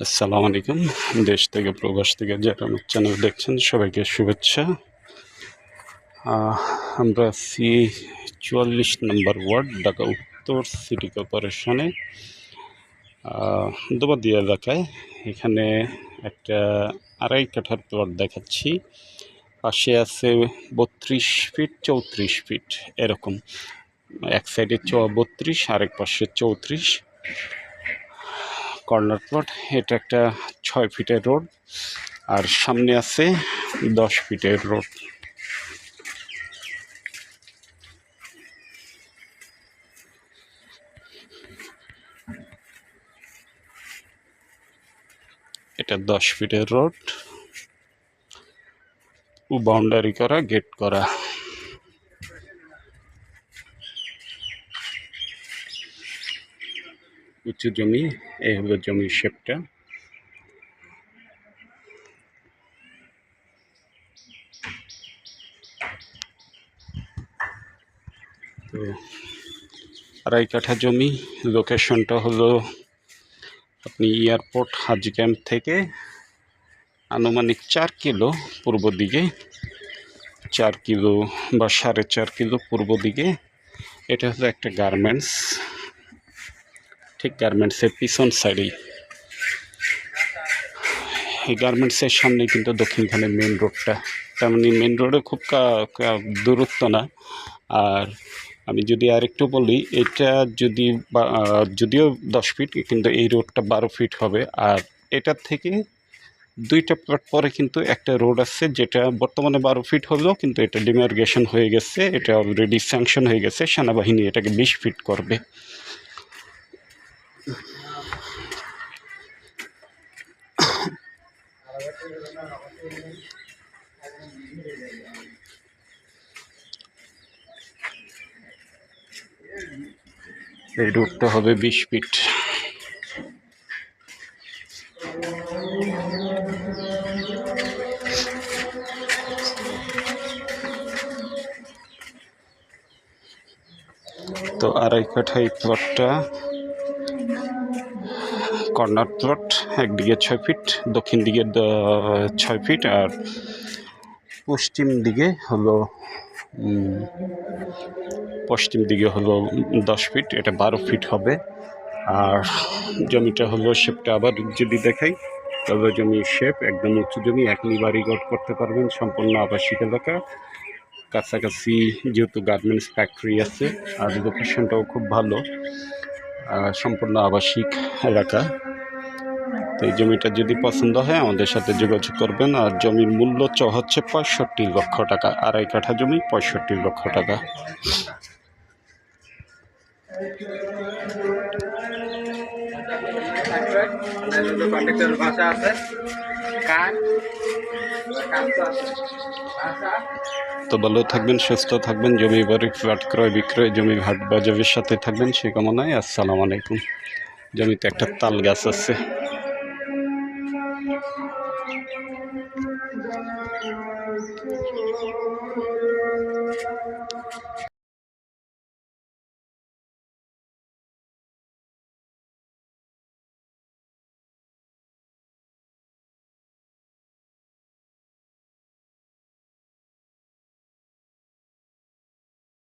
আসসালামু আলাইকুম। দেশ থেকে প্রবাস থেকে যারা আমার চ্যানেল দেখছেন সবাইকে শুভেচ্ছা। আমরা আছি ৪৪ নম্বর ওয়ার্ড, ঢাকা উত্তর সিটি কর্পোরেশনে দোবাদিয়া এলাকায়। এখানে একটা ২.৫ কাঠার প্লট দেখাচ্ছি। পাশে আছে ৩২ ফিট ৩৪ ফিট এরকম, এক সাইডে ৩২ আরেক পাশে ৩৪। Corner plot. এটা একটা ৬ ফিটের রোড, আর সামনে আছে ১০ ফিটের রোড। এটা ১০ ফিটের রোড, বাউন্ডারি করা, গেট করা। উঁচু জমি, এই হলো জমির শেপটা। তো ২.৫ কাঠা জমি। লোকেশনটা হলো আপনি এয়ারপোর্ট হাজি ক্যাম্প থেকে আনুমানিক ৪ কিলো পূর্ব দিকে, ৪ কিলো বা ৪.৫ কিলো পূর্ব দিকে। এটা হলো একটা গার্মেন্টস, ঠিক গার্মেন্টসের পিছন সাইডেই। এই গার্মেন্টসের সামনে কিন্তু দক্ষিণখানের মেন রোডটা, তার মানে মেন রোডে খুব দূরত্ব না। আর আমি যদি আরেকটু বলি, এটা যদিও ১০ ফিট, কিন্তু এই রোডটা ১২ ফিট হবে। আর এটার থেকে ২টা প্লট পরে কিন্তু একটা রোড আছে, যেটা বর্তমানে ১২ ফিট হলেও কিন্তু এটা ডিমার্গেশন হয়ে গেছে, এটা অলরেডি স্যাংশন হয়ে গেছে। সেনাবাহিনী এটাকে ২০ ফিট করবে। এই রোডটা হবে ২০ ফিট। তো ২.৫ কাঠা এই প্লটটা কর্নার প্লট। একদিকে ৬ ফিট, দক্ষিণ দিকে ৬ ফিট, আর পশ্চিম দিকে হলো ১০ ফিট। এটা ১২ ফিট হবে। আর জমিটা হলো শেপটা আবার যদি দেখাই, তবে জমির শেপ একদম উঁচু জমি, এখনই বাড়িঘর করতে পারবেন। সম্পূর্ণ আবাসিক এলাকা, কাছাকাছি যেহেতু গার্মেন্টস ফ্যাক্টরি আছে, আর লোকেশনটাও খুব ভালো, সম্পূর্ণ আবাসিক এলাকা। তো এই জমিটা যদি পছন্দ হয় আমাদের সাথে যোগাযোগ করবেন। আর জমির মূল্য হচ্ছে ৬৫ লক্ষ টাকা। ২.৫ কাঠা জমি, ৬৫ লক্ষ টাকা। তো ভালো থাকবেন, সুস্থ থাকবেন। জমি বাড়ি ফ্ল্যাট ক্রয় বিক্রয়, জমি হাট বাজারের সাথে থাকবেন সেই কামনায়। আসসালামু আলাইকুম। জমিতে একটা তাল গাছ আছে।